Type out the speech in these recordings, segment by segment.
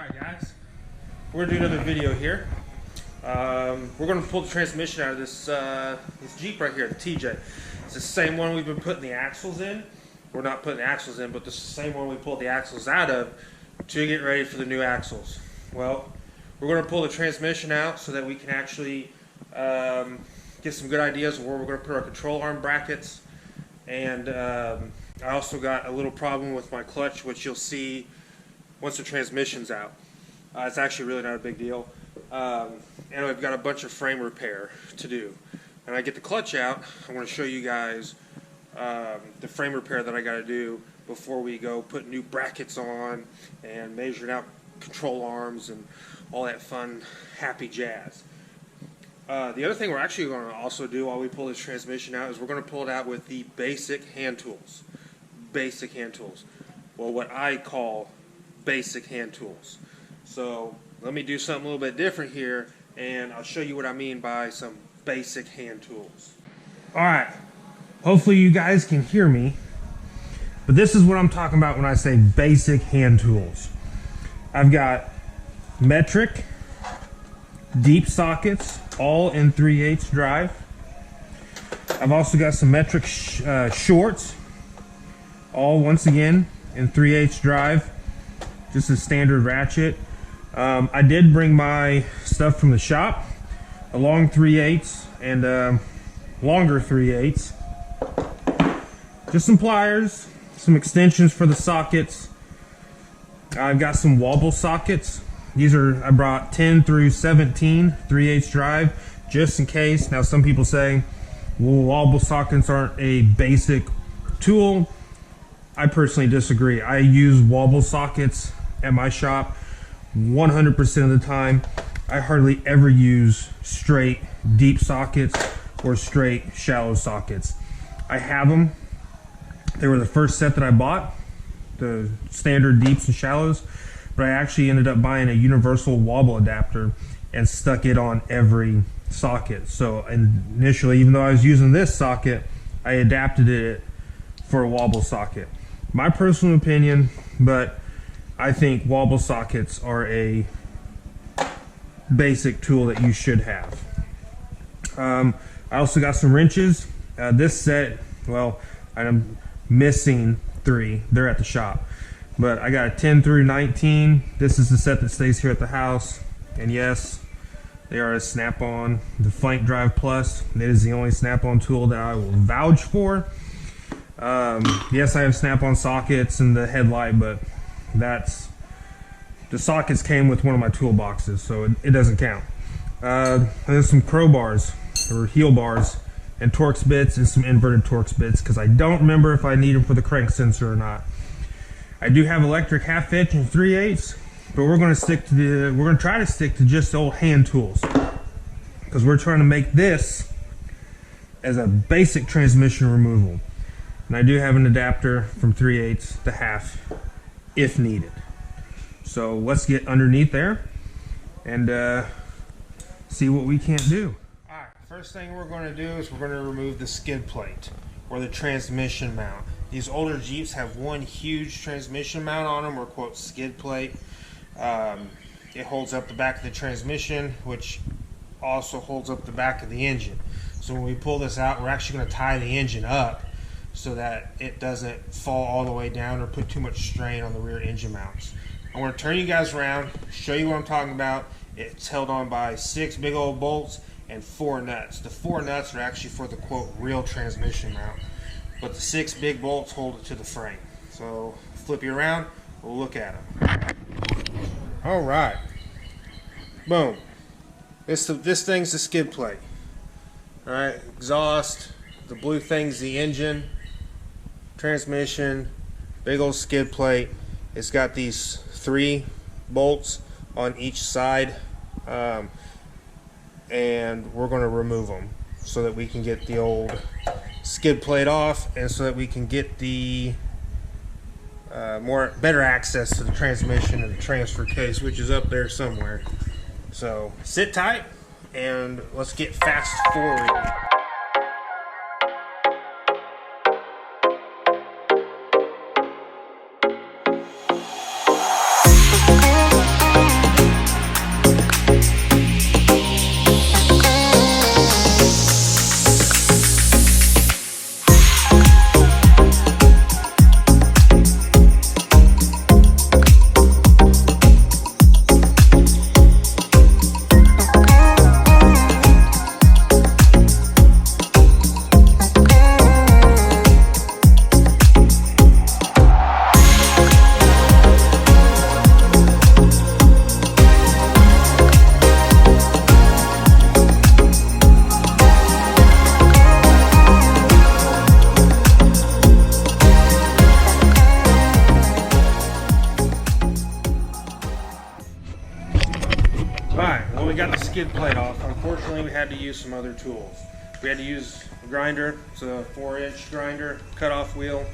Alright guys, we're going to do another video here. We're going to pull the transmission out of this Jeep right here, the TJ. It's the same one we've been putting the axles in. We're not putting the axles in, but this is the same one we pulled the axles out of to get ready for the new axles. Well, we're going to pull the transmission out so that we can actually get some good ideas of where we're going to put our control arm brackets. And I also got a little problem with my clutch, which you'll see once the transmission's out. It's actually really not a big deal. And I've got a bunch of frame repair to do. And I get the clutch out, I want to show you guys the frame repair that I got to do before we go put new brackets on and measuring out control arms and all that fun, happy jazz. The other thing we're actually going to also do while we pull this transmission out is we're going to pull it out with the basic hand tools. Basic hand tools. Well, what I call basic hand tools. So let me do something a little bit different here, and I'll show you what I mean by some basic hand tools. Alright, hopefully you guys can hear me, but this is what I'm talking about when I say basic hand tools. I've got metric deep sockets, all in 3/8 drive. I've also got some metric shorts, all once again in 3/8 drive, just a standard ratchet. I did bring my stuff from the shop, a long 3/8 and longer 3/8. Just some pliers, some extensions for the sockets. I've got some wobble sockets. These are, I brought 10 through 17 3/8 drive, just in case. Now some people say, well, wobble sockets aren't a basic tool. I personally disagree. I use wobble sockets at my shop 100% of the time. I hardly ever use straight deep sockets or straight shallow sockets. I have them. They were the first set that I bought, the standard deeps and shallows, but I actually ended up buying a universal wobble adapter and stuck it on every socket. So initially, even though I was using this socket, I adapted it for a wobble socket. My personal opinion, but I think wobble sockets are a basic tool that you should have. I also got some wrenches. This set, well, I'm missing 3. They're at the shop. But I got a 10 through 19. This is the set that stays here at the house. And yes, they are a snap-on. The Flank Drive Plus, it is the only snap-on tool that I will vouch for. Yes, I have snap-on sockets in the headlight, but the sockets came with one of my toolboxes, so it doesn't count. There's some crowbars, or heel bars, and Torx bits, and some inverted Torx bits, because I don't remember if I need them for the crank sensor or not. I do have electric 1/2 inch and 3/8, but we're going to try to stick to just old hand tools, because we're trying to make this as a basic transmission removal. And I do have an adapter from 3/8 to 1/2 if needed. So let's get underneath there and see what we can't do. Alright, first thing we're going to do is we're going to remove the skid plate or the transmission mount. These older Jeeps have one huge transmission mount on them, or quote skid plate. It holds up the back of the transmission, which also holds up the back of the engine. So when we pull this out, we're actually going to tie the engine up so that it doesn't fall all the way down or put too much strain on the rear engine mounts. I want to turn you guys around, show you what I'm talking about. It's held on by 6 big old bolts and 4 nuts. The 4 nuts are actually for the quote real transmission mount, but the 6 big bolts hold it to the frame. So flip you around, we'll look at them. All right, boom. This thing's the skid plate. All right, exhaust. The blue thing's the engine, transmission, big old skid plate. It's got these 3 bolts on each side, and we're going to remove them so that we can get the old skid plate off, and so that we can get the better access to the transmission and the transfer case, which is up there somewhere. So sit tight and let's get fast forward. skid plate off, unfortunately we had to use some other tools. We had to use a grinder. It's a 4-inch grinder, cut-off wheel.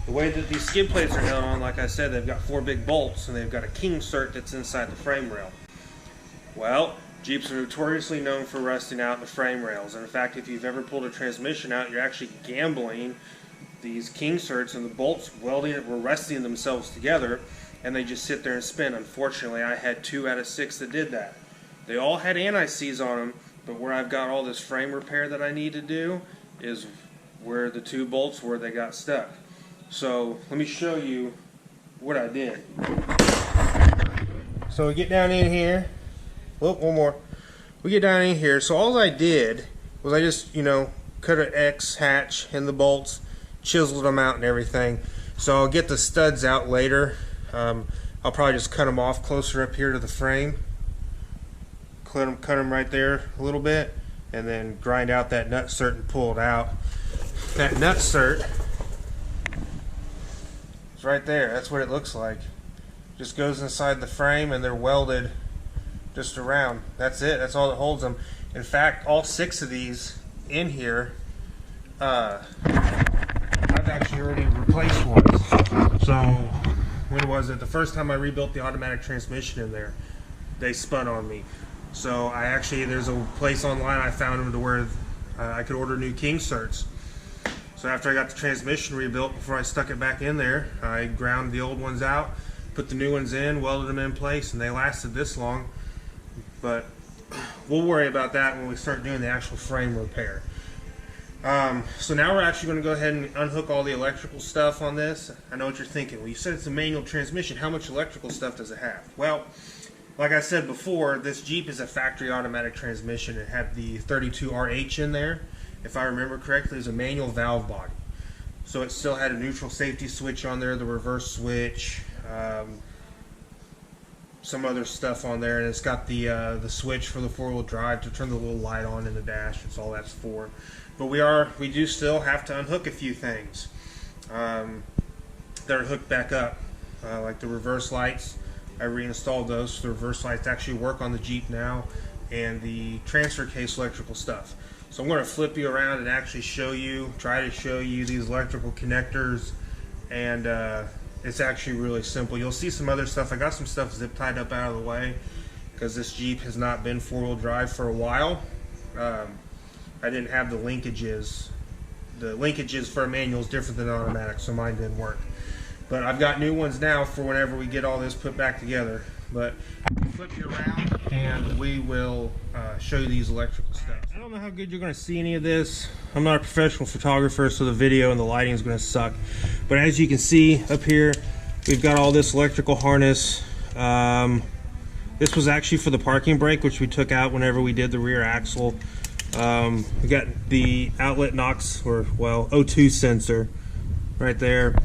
The way that these skid plates are held on, like I said, they've got 4 big bolts and they've got a king cert that's inside the frame rail. Well, Jeeps are notoriously known for rusting out the frame rails, and in fact, if you've ever pulled a transmission out, you're actually gambling these king certs, and the bolts were rusting themselves together, and they just sit there and spin. Unfortunately, I had 2 out of 6 that did that. They all had anti-seize on them, but where I've got all this frame repair that I need to do is where the 2 bolts were, they got stuck. So let me show you what I did. So we get down in here. Whoop, one more. We get down in here. So all I did was I just, cut an X hatch in the bolts, chiseled them out and everything. So I'll get the studs out later. I'll probably just cut them off closer up here to the frame. Cut them right there a little bit, and then grind out that nut cert and pull it out. That nut cert is right there. That's what it looks like. Just goes inside the frame, and they're welded just around. That's it. That's all that holds them. In fact, all 6 of these in here, I've actually already replaced ones. So when was it? The first time I rebuilt the automatic transmission in there, they spun on me. So there's a place online I found them to where I could order new king certs. So after I got the transmission rebuilt, before I stuck it back in there, I ground the old ones out, put the new ones in, welded them in place, and they lasted this long. But we'll worry about that when we start doing the actual frame repair. So now we're actually going to go ahead and unhook all the electrical stuff on this. I know what you're thinking. Well, you said it's a manual transmission. How much electrical stuff does it have? Well, like I said before, this Jeep is a factory automatic transmission. It had the 32RH in there. If I remember correctly, it's a manual valve body. So it still had a neutral safety switch on there, the reverse switch, some other stuff on there, and it's got the switch for the 4-wheel drive to turn the little light on in the dash. That's all that's for. But we do still have to unhook a few things that are hooked back up, like the reverse lights. I reinstalled those so the reverse lights actually work on the Jeep now, and the transfer case electrical stuff. So I'm going to flip you around and actually try to show you these electrical connectors, and it's actually really simple. You'll see some other stuff. I got some stuff zip tied up out of the way because this Jeep has not been 4-wheel drive for a while. I didn't have the linkages. The linkages for a manual is different than automatic, so mine didn't work. But I've got new ones now for whenever we get all this put back together. But I'll flip you around and we will show you these electrical stuff. I don't know how good you're going to see any of this. I'm not a professional photographer, so the video and the lighting is going to suck. But as you can see up here, we've got all this electrical harness. This was actually for the parking brake, which we took out whenever we did the rear axle. We got the outlet NOx, or well, O2 sensor right there.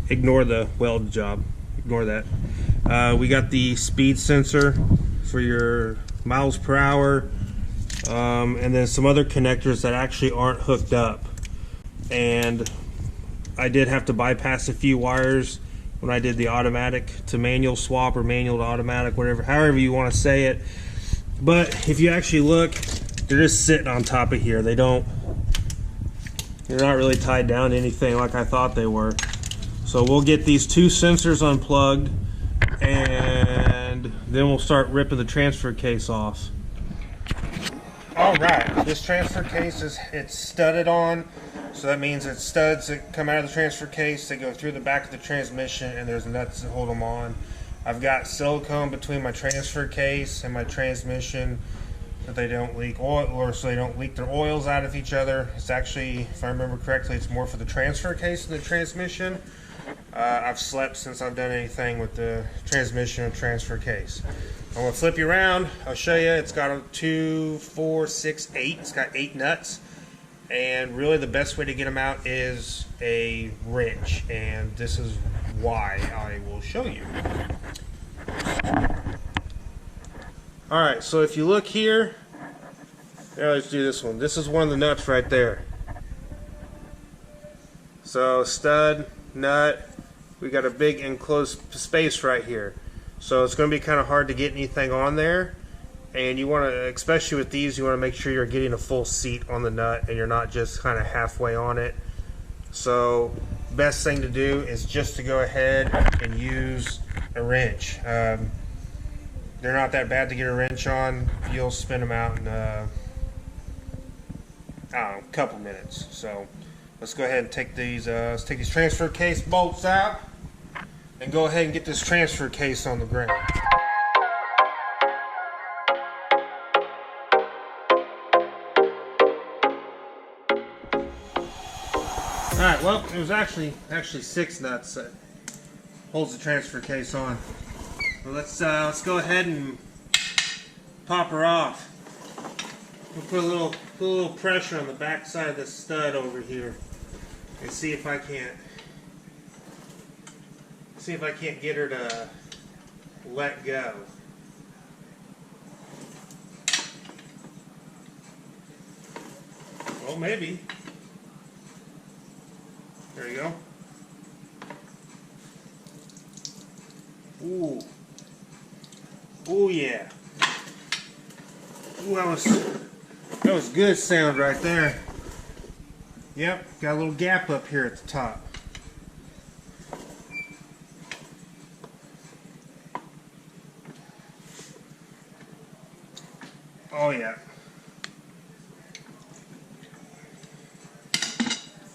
Ignore the weld job, ignore that. We got the speed sensor for your miles per hour, and then some other connectors that actually aren't hooked up. And I did have to bypass a few wires when I did the automatic to manual swap, or manual to automatic, however you want to say it. But if you actually look, they're just sitting on top of here. They're not really tied down to anything like I thought they were. So we'll get these 2 sensors unplugged, and then we'll start ripping the transfer case off. Alright, this transfer case it's studded on, so that means it's studs that come out of the transfer case, they go through the back of the transmission, and there's nuts that hold them on. I've got silicone between my transfer case and my transmission that they don't leak oil, or so they don't leak their oils out of each other. It's actually, if I remember correctly, it's more for the transfer case than the transmission. I've slept since I've done anything with the transmission or transfer case. I'm going to flip you around. I'll show you. It's got a 2, 4, 6, 8. It's got 8 nuts. And really the best way to get them out is a wrench. And this is why I will show you. Alright, so if you look here, let's do this one. This is one of the nuts right there. So stud, nut, we got a big enclosed space right here. So it's going to be kind of hard to get anything on there. And you want to, especially with these, you want to make sure you're getting a full seat on the nut and you're not just kind of halfway on it. So best thing to do is just to go ahead and use a wrench. They're not that bad to get a wrench on. You'll spin them out in I don't know, a couple minutes. So let's go ahead and take these transfer case bolts out and go ahead and get this transfer case on the ground. Alright, well, it was actually 6 nuts that holds the transfer case on. Well, let's go ahead and pop her off. We'll put a little pressure on the back side of this stud over here and see if I can't get her to let go. Well, maybe. There you go. Ooh. Ooh, yeah. Ooh, that was good sound right there. Yep, got a little gap up here at the top. Oh yeah.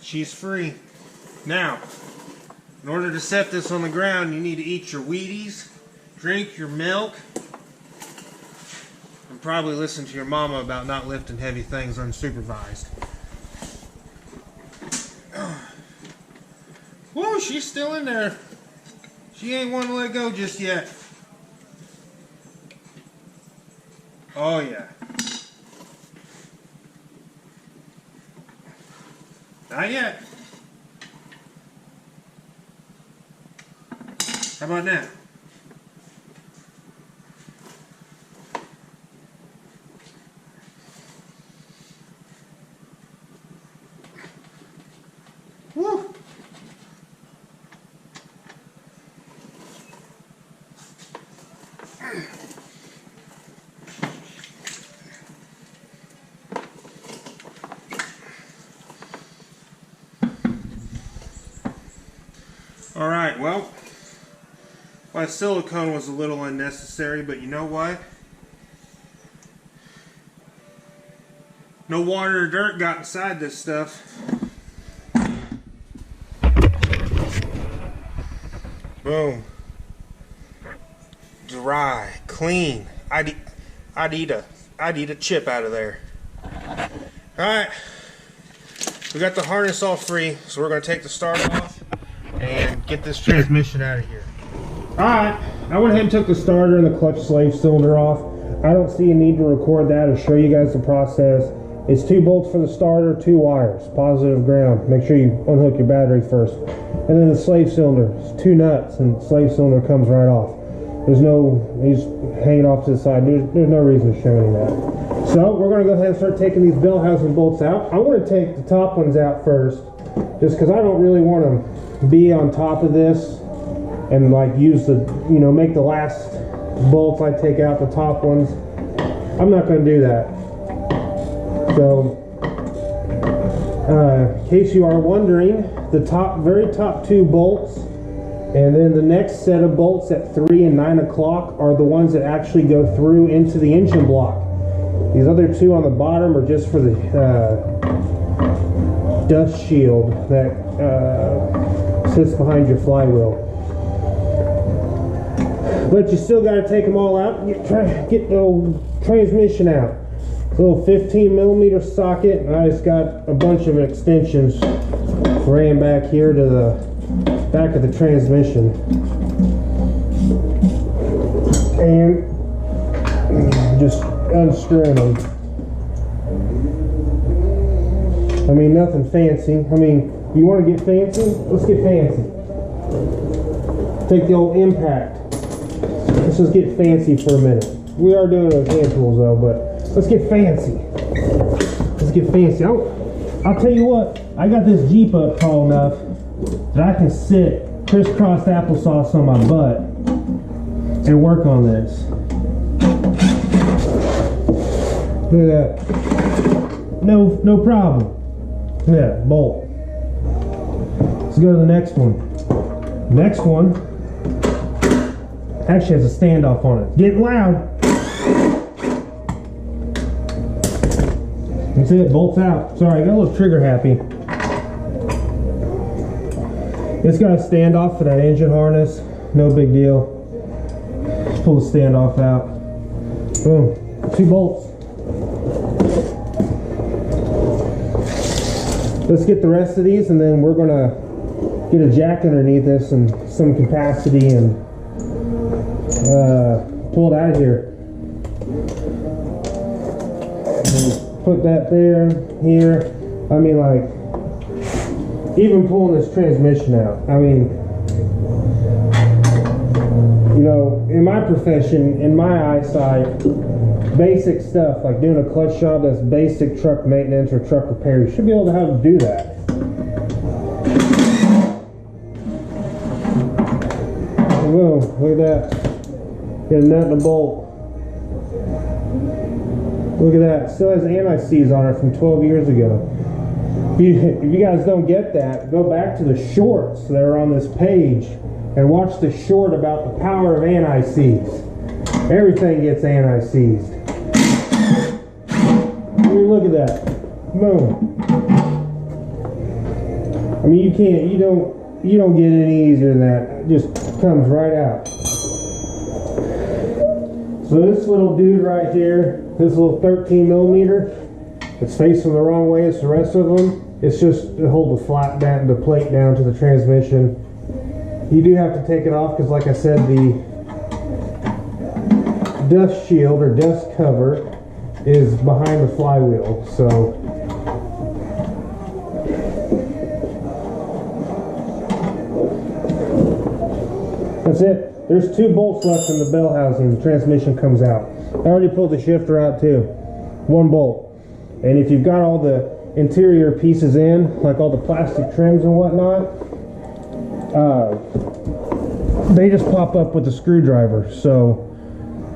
She's free. Now, in order to set this on the ground, you need to eat your Wheaties, drink your milk, and probably listen to your mama about not lifting heavy things unsupervised. Whoa, she's still in there. She ain't want to let go just yet. Oh yeah. Not yet. How about now? Woo! All right, well, my silicone was a little unnecessary, but you know what? No water or dirt got inside this stuff. Boom. Dry, clean. I'd eat a chip out of there. All right, we got the harness all free, so we're going to take the starter off and get this transmission out of here. Alright, I went ahead and took the starter and the clutch slave cylinder off. I don't see a need to record that or show you guys the process. It's 2 bolts for the starter, 2 wires, positive ground. Make sure you unhook your battery first. And then the slave cylinder, it's 2 nuts and the slave cylinder comes right off. He's hanging off to the side. There's no reason to show any of that. So we're going to go ahead and start taking these bell housing bolts out. I want to take the top ones out first, just because I don't really want to be on top of this and like use the, make the last bolts I take out, the top ones. I'm not going to do that. So, in case you are wondering, the very top 2 bolts and then the next set of bolts at 3 and 9 o'clock are the ones that actually go through into the engine block. These other 2 on the bottom are just for the dust shield that sits behind your flywheel. But you still got to take them all out and get the old transmission out. It's a little 15mm socket, and I just got a bunch of extensions ran back here to the back of the transmission. And just unscrewing them. I mean, nothing fancy. I mean, you want to get fancy? Let's get fancy. Take the old impact. Let's just get fancy for a minute. We are doing it with hand tools though, but let's get fancy. Let's get fancy. I'll tell you what, I got this Jeep up tall enough that I can sit crisscross applesauce on my butt and work on this. Look at that. No problem. Look at that bolt. Let's go to the next one. Next one actually has a standoff on it. Getting loud. That's it, bolts out. Sorry, I got a little trigger happy. It's got a standoff for that engine harness. No big deal. Just pull the standoff out. Boom. 2 bolts. Let's get the rest of these, and then we're gonna get a jack underneath this and some capacity and pull it out of here. Put that there, here. I mean, like, even pulling this transmission out. I mean, you know, in my profession, in my eyesight, basic stuff like doing a clutch job, that's basic truck maintenance or truck repair. You should be able to have to do that. Whoa, look at that. Get a nut and a bolt. Look at that. Still has anti-seize on it from 12 years ago. If you guys don't get that, go back to the shorts that are on this page and watch the short about the power of anti-seize. Everything gets anti-seized. Look at that. Boom. I mean, you don't get it any easier than that. It just comes right out. So this little dude right here, this little 13 millimeter, it's facing the wrong way as the rest of them. It's just to hold the flat down, the plate down to the transmission. You do have to take it off because, like I said, the dust shield or dust cover is behind the flywheel. So that's it. There's 2 bolts left in the bell housing. The transmission comes out. I already pulled the shifter out too. 1 bolt. And if you've got all the interior pieces in, like all the plastic trims and whatnot, they just pop up with a screwdriver. So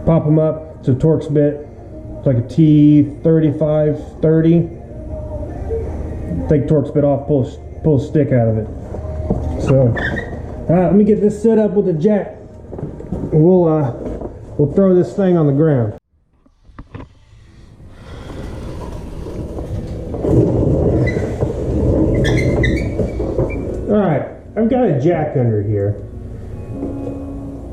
pop them up. It's a Torx bit. It's like a T3530. Take Torx bit off, pull a stick out of it. So let me get this set up with the jack. We'll throw this thing on the ground. Alright, I've got a jack under here.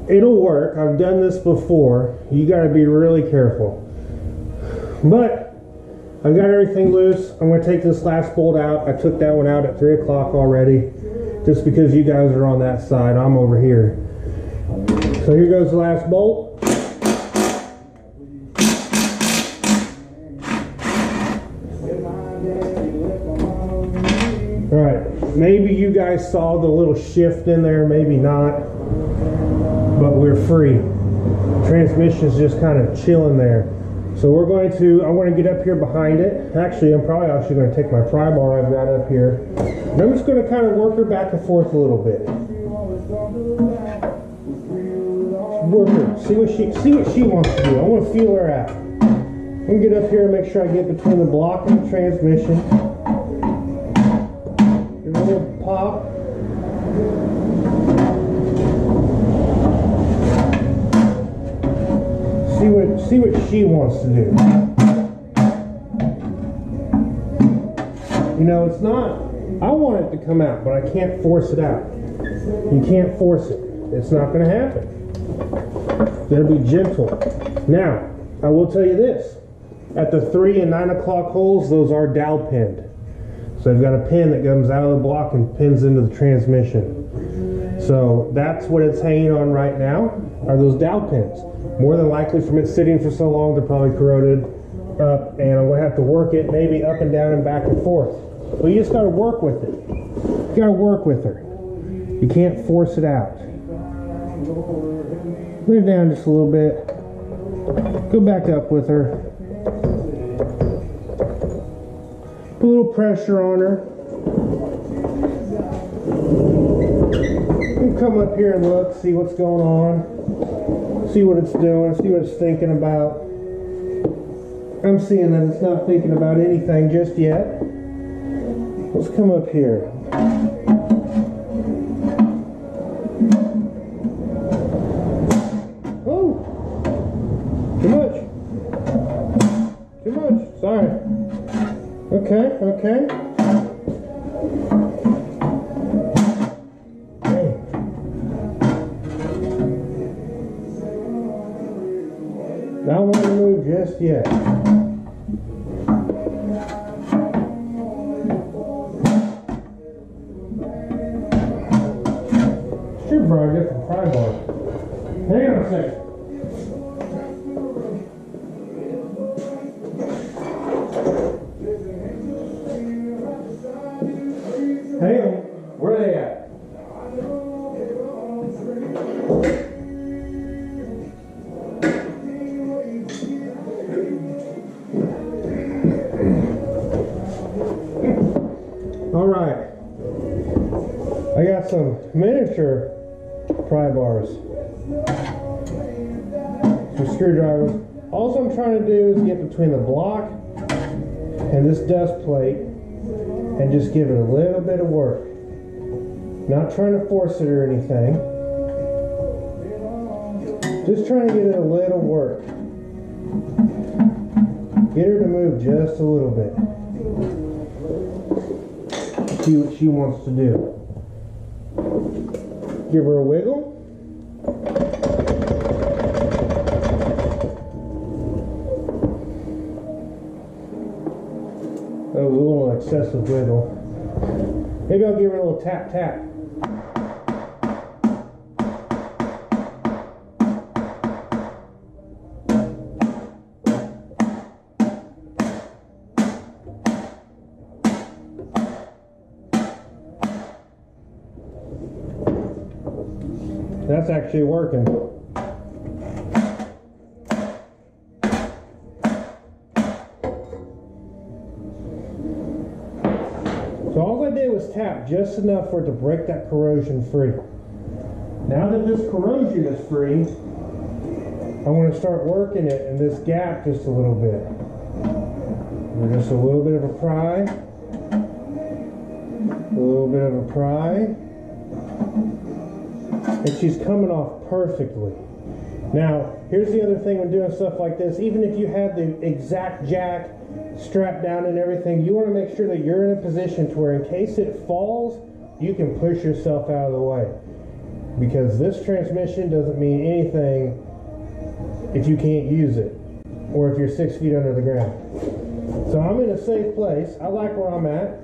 It'll work. I've done this before. You got to be really careful. But I've got everything loose. I'm going to take this last bolt out. I took that one out at 3 o'clock already. Just because you guys are on that side, I'm over here. So here goes the last bolt. Alright, maybe you guys saw the little shift in there, maybe not. But we're free. Transmission's just kind of chilling there. So I'm going to get up here behind it. Actually, I'm probably actually going to take my pry bar I've got up here. And I'm just going to kind of work her back and forth a little bit. Work her. See what she wants to do. I want to feel her out. I'm going to get up here and make sure I get between the block and the transmission. Give it a little pop. See what she wants to do. You know, it's not, I want it to come out, but I can't force it out. You can't force it. It's not going to happen. You're going to be gentle. Now, I will tell you this. At the 3 and 9 o'clock holes, those are dowel pinned. So I've got a pin that comes out of the block and pins into the transmission. So that's what it's hanging on right now, are those dowel pins. More than likely, from it sitting for so long, they're probably corroded up, and I'm going to have to work it maybe up and down and back and forth. But you just got to work with it. You got to work with her. You can't force it out. Put it down just a little bit. Go back up with her. Put a little pressure on her. You come up here and look, see what's going on. See what it's doing, see what it's thinking about. I'm seeing that it's not thinking about anything just yet. Let's come up here. Oh! Too much. Too much. Sorry. Okay, okay. Don't want to move just yet. Should probably get some pry bar. Hang on a second. Hang on. Where are they at? Alright, I got some miniature pry bars, some screwdrivers. All I'm trying to do is get between the block and this dust plate and just give it a little bit of work. Not trying to force it or anything, just trying to get it a little work. Get her to move just a little bit. See what she wants to do. Give her a wiggle. That was a little excessive wiggle. Maybe I'll give her a little tap tap. That's actually working. So all I did was tap just enough for it to break that corrosion free. Now that this corrosion is free, I want to start working it in this gap just a little bit. Just a little bit of a pry. A little bit of a pry. And she's coming off perfectly. Now, here's the other thing when doing stuff like this. Even if you have the exact jack strapped down and everything, you want to make sure that you're in a position to where in case it falls, you can push yourself out of the way. Because this transmission doesn't mean anything if you can't use it, or if you're 6 feet under the ground. So I'm in a safe place. I like where I'm at.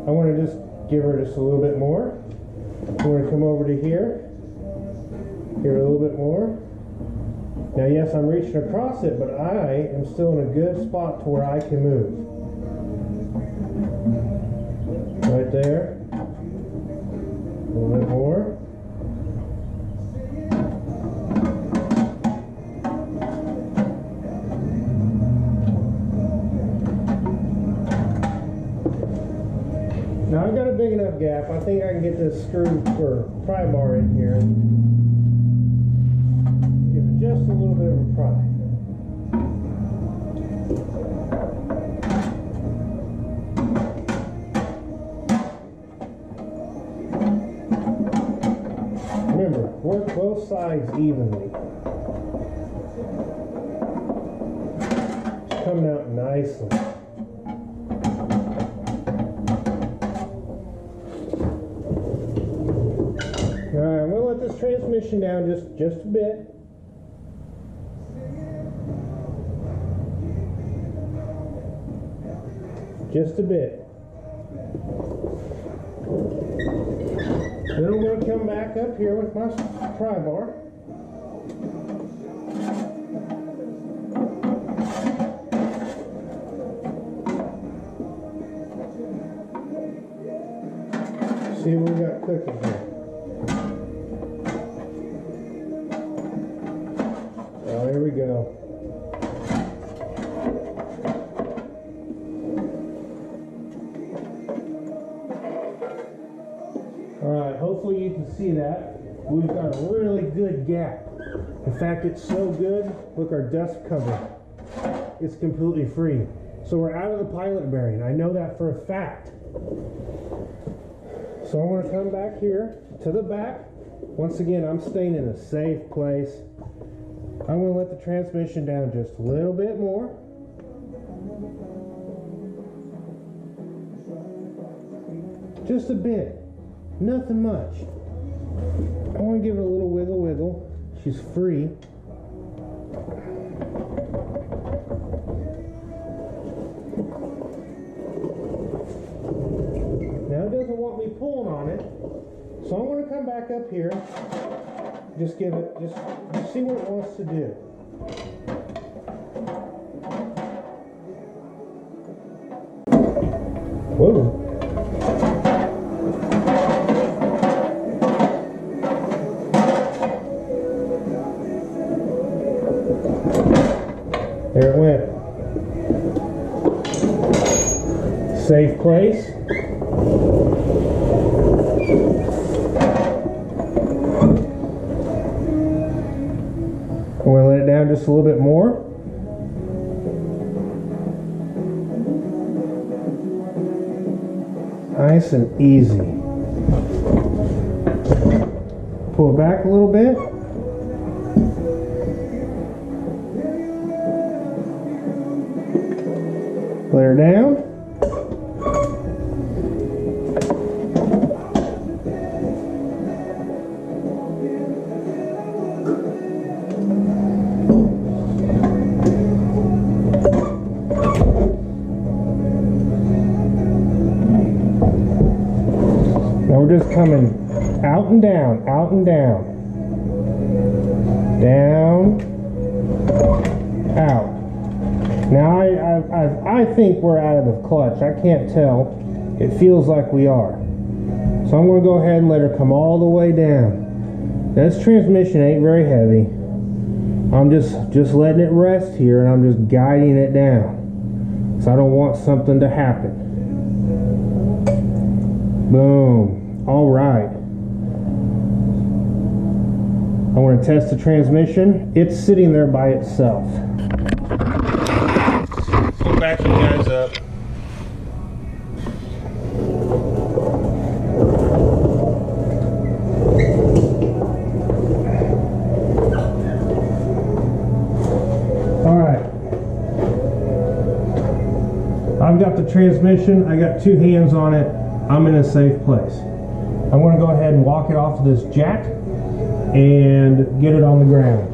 I want to just give her just a little bit more. I'm going to come over to here. Here a little bit more. Now yes, I'm reaching across it, but I am still in a good spot to where I can move. Right there. A little bit more. Now I've got a big enough gap. I think I can get this screw or pry bar in here. Give it just a little bit of a pry. Remember, work both sides evenly. It's coming out nicely. Alright, I'm going to let this transmission down just a bit. Just a bit. Then I'm going to come back up here with my pry bar. See what we got cooking here. Oh, here we go. Alright, hopefully you can see that. We've got a really good gap. In fact, it's so good, look, our dust cover it's completely free. So we're out of the pilot bearing. I know that for a fact. So I'm going to come back here to the back. Once again, I'm staying in a safe place. I'm going to let the transmission down just a little bit more. Just a bit. Nothing much. I want to give it a little wiggle wiggle. She's free. Now it doesn't want me pulling on it. So I'm going to come back up here. Just give it, just see what it wants to do. Whoa. There it went. Safe place. I'm going to let it down just a little bit more. Nice and easy. Pull it back a little bit. Let her down. Now we're just coming out and down, out and down. Down, out. Now I think we're out of the clutch. I can't tell. It feels like we are. So I'm going to go ahead and let her come all the way down. This transmission ain't very heavy. I'm just letting it rest here, and I'm just guiding it down. So I don't want something to happen. Boom. All right. I want to test the transmission. It's sitting there by itself. Pull back you guys up. All right. I've got the transmission. I got two hands on it. I'm in a safe place. I'm going to go ahead and walk it off of this jack and get it on the ground.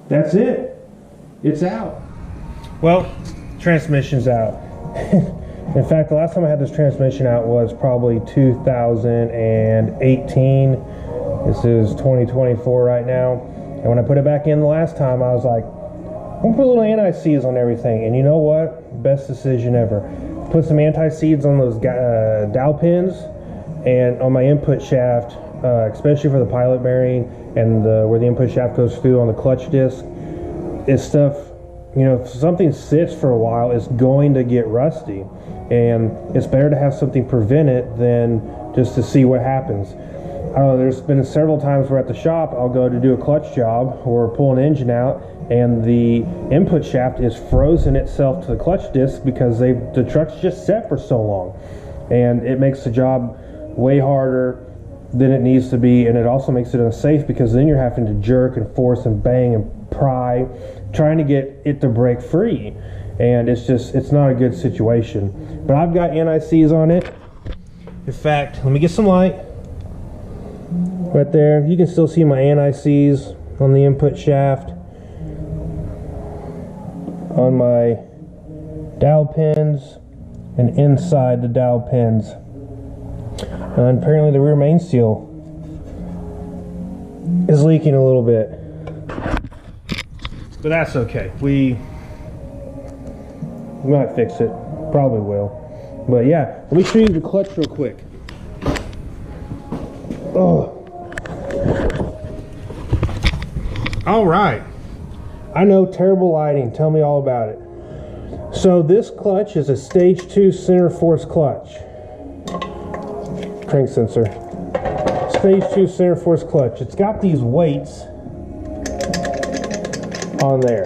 That's it. It's out. Well, transmission's out. In fact, the last time I had this transmission out was probably 2018. This is 2024 right now. And when I put it back in the last time, I was like, I'm gonna put little anti-seize on everything. And you know what? Best decision ever. Put some anti-seize on those dowel pins and on my input shaft, especially for the pilot bearing and where the input shaft goes through on the clutch disc. It's stuff, you know, if something sits for a while, it's going to get rusty. And it's better to have something prevent it than just to see what happens. I don't know, there's been several times where at the shop I'll go to do a clutch job or pull an engine out, and the input shaft is frozen itself to the clutch disc because the truck's just set for so long. And it makes the job way harder than it needs to be, and it also makes it unsafe because then you're having to jerk and force and bang and pry trying to get it to break free, and it's not a good situation. But I've got anti-seize on it. In fact, let me get some light right there. You can still see my anti-seize on the input shaft, on my dowel pins, and inside the dowel pins. And apparently the rear main seal is leaking a little bit, but that's okay. We might fix it, probably will. But yeah, let me show you the clutch real quick. Oh, All right. I know, terrible lighting. Tell me all about it. So this clutch is a stage 2 center force clutch. Crank sensor. Stage 2 center force clutch. It's got these weights on there.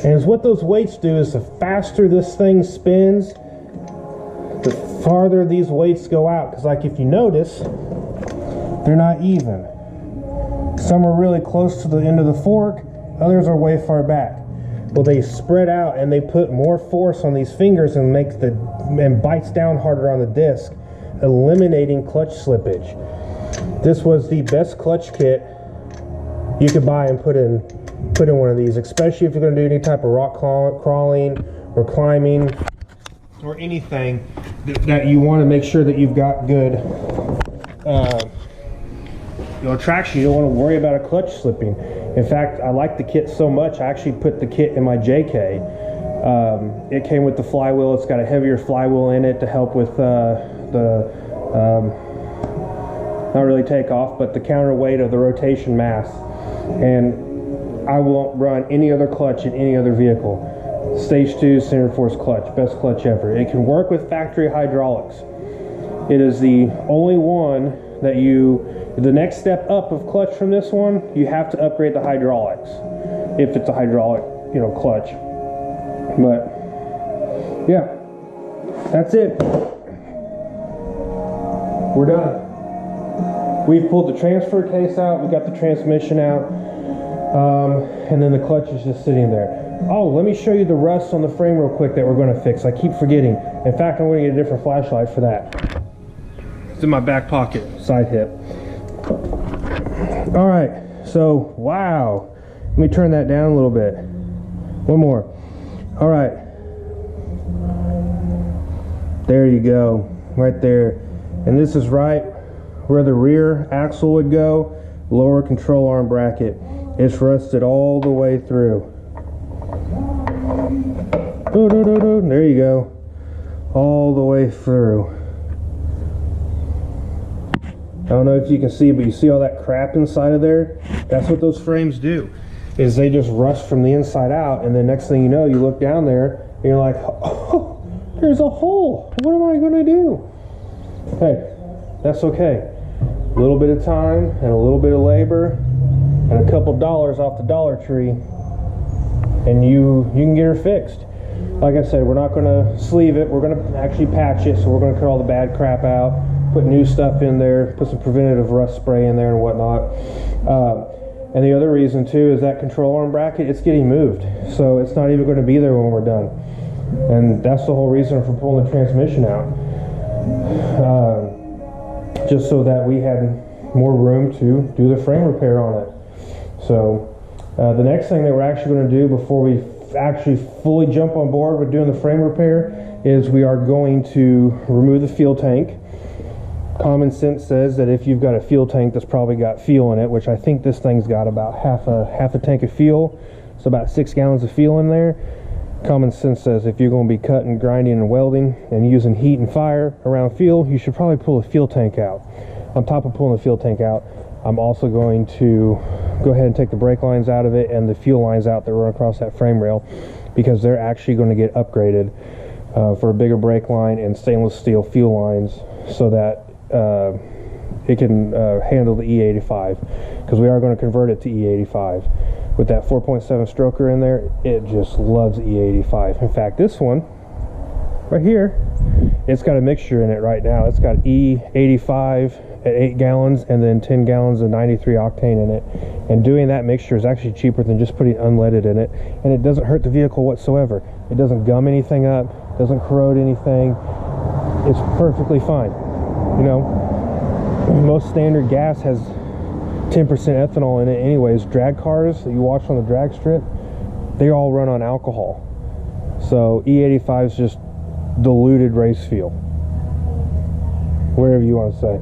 And what those weights do is the faster this thing spins, the farther these weights go out. Because like if you notice, they're not even. Some are really close to the end of the fork, others are way far back. Well, they spread out and they put more force on these fingers and bites down harder on the disc, eliminating clutch slippage. This was the best clutch kit you could buy and put in one of these, especially if you're going to do any type of rock crawling or climbing or anything that you want to make sure that you've got good traction. You don't want to worry about a clutch slipping. In fact, I like the kit so much, I actually put the kit in my JK. It came with the flywheel. It's got a heavier flywheel in it to help with not really takeoff, but the counterweight of the rotation mass. And I won't run any other clutch in any other vehicle. Stage 2 center force clutch, best clutch ever. It can work with factory hydraulics. It is the only one that the next step up of clutch from this one, you have to upgrade the hydraulics if it's a hydraulic, clutch. But yeah, that's it. We're done. We've pulled the transfer case out. We got the transmission out, and then the clutch is just sitting there. Oh, let me show you the rust on the frame real quick that we're going to fix. I keep forgetting. In fact, I'm going to get a different flashlight for that. It's in my back pocket, side hip. All right, so wow, let me turn that down a little bit. One more. All right, there you go, right there. And this is right where the rear axle would go, lower control arm bracket. It's rusted all the way through. There you go, all the way through. I don't know if you can see, but you see all that crap inside of there? That's what those frames do, is they just rust from the inside out, and then next thing you know, you look down there, and you're like, oh, there's a hole. What am I going to do? Hey, that's okay. A little bit of time, and a little bit of labor, and a couple dollars off the Dollar Tree, and you can get her fixed. Like I said, we're not going to sleeve it. We're going to actually patch it, so we're going to cut all the bad crap out, put new stuff in there, put some preventative rust spray in there and whatnot. And the other reason too is that control arm bracket, it's getting moved, so it's not even going to be there when we're done. And that's the whole reason for pulling the transmission out, just so that we had more room to do the frame repair on it. So the next thing that we're actually going to do before we actually fully jump on board with doing the frame repair is we are going to remove the fuel tank. Common sense says that if you've got a fuel tank that's probably got fuel in it, which I think this thing's got about half a tank of fuel, so about 6 gallons of fuel in there. Common sense says if you're going to be cutting, grinding, and welding and using heat and fire around fuel, you should probably pull the fuel tank out. On top of pulling the fuel tank out, I'm also going to go ahead and take the brake lines out of it and the fuel lines out that run across that frame rail, because they're actually going to get upgraded for a bigger brake line and stainless steel fuel lines, so that it can handle the E85, because we are going to convert it to E85. With that 4.7 stroker in there, it just loves E85. In fact, this one right here, it's got a mixture in it right now. It's got E85 at 8 gallons and then 10 gallons of 93 octane in it. And doing that mixture is actually cheaper than just putting unleaded in it. And it doesn't hurt the vehicle whatsoever. It doesn't gum anything up, doesn't corrode anything. It's perfectly fine. You know, most standard gas has 10% ethanol in it anyways. Drag cars that you watch on the drag strip, they all run on alcohol. So E85 is just diluted race fuel, wherever you want to say.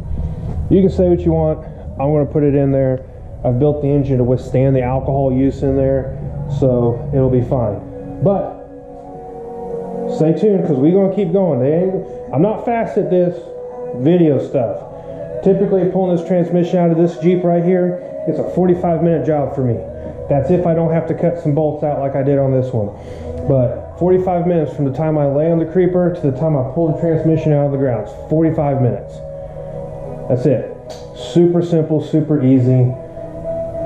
You can say what you want. I'm going to put it in there. I've built the engine to withstand the alcohol use in there, so it'll be fine. But stay tuned, because we're going to keep going. I'm not fast at this video stuff. Typically, pulling this transmission out of this Jeep right here, it's a 45-minute job for me. That's if I don't have to cut some bolts out like I did on this one. But 45 minutes from the time I lay on the creeper to the time I pull the transmission out of the ground. It's 45 minutes. That's it. Super simple, super easy.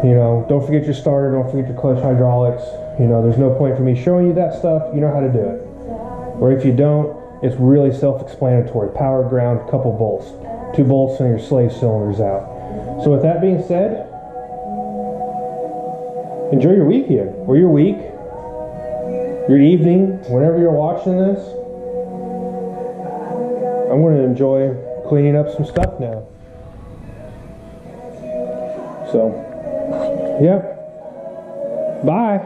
You know, don't forget your starter, don't forget your clutch hydraulics. You know, there's no point for me showing you that stuff. You know how to do it. Or if you don't, it's really self-explanatory. Power, ground, couple bolts. 2 bolts and your slave cylinder's out. So with that being said, enjoy your weekend, or your week, your evening, whenever you're watching this. I'm going to enjoy cleaning up some stuff now. So, yeah. Bye.